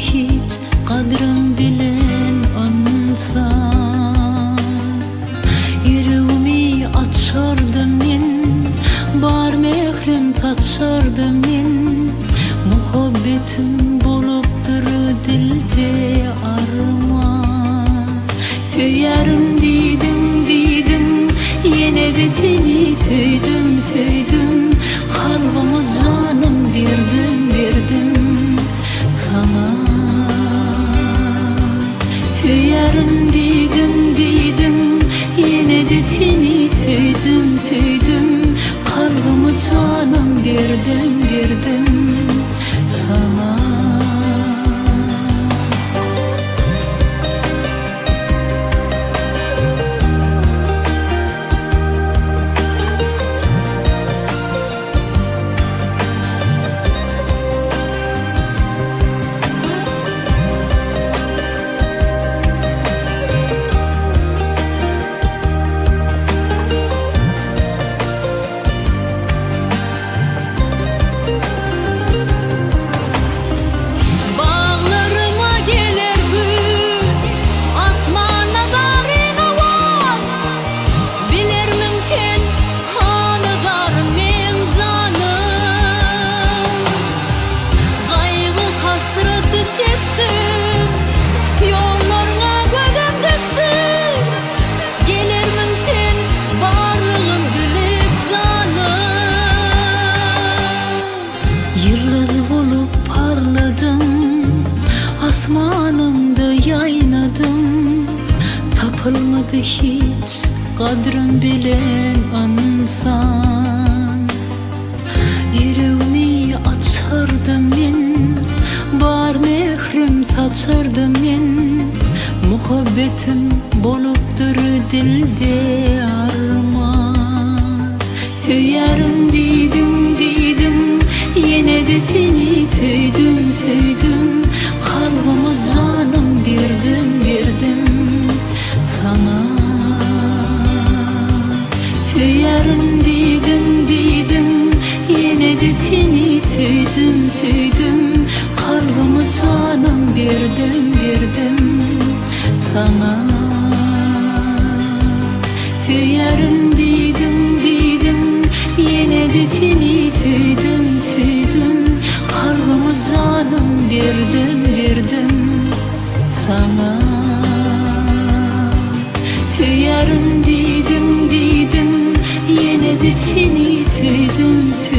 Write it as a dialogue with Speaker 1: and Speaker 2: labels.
Speaker 1: hiç kadrım bilen ansan. Yüreğimi açardım men, bar mehrim saçardım men. Muhabbetim bolupdur dilde arman. Söylerim dedim, yine de seni söyledim. Kalbimi canım verdim sana. Söylerim dedim, yine de seni söyledim. Kalbimi canım verdim sana. Çektim yollarına gödüm döktüm. Gelirmin sen varlığın bilip canım. Yıldız olup parladım, asmanımda yaynadım. Tapılmadı hiç kadrım bilen ansan. Yüreğimi açardım men, bar mehrim saçardım men. Muhabbetim bolupdur dilde arman. Söylerim dedim, yine de seni söyledim. Kalbimi canım verdim sana. Söylerim dedim, yine de seni söyledim. Kalbimi canım verdim sana. Söylerim dedim, yine de seni söyledim. Kalbimi canım verdim sana. Söylerim dedim, yine de seni söyledim.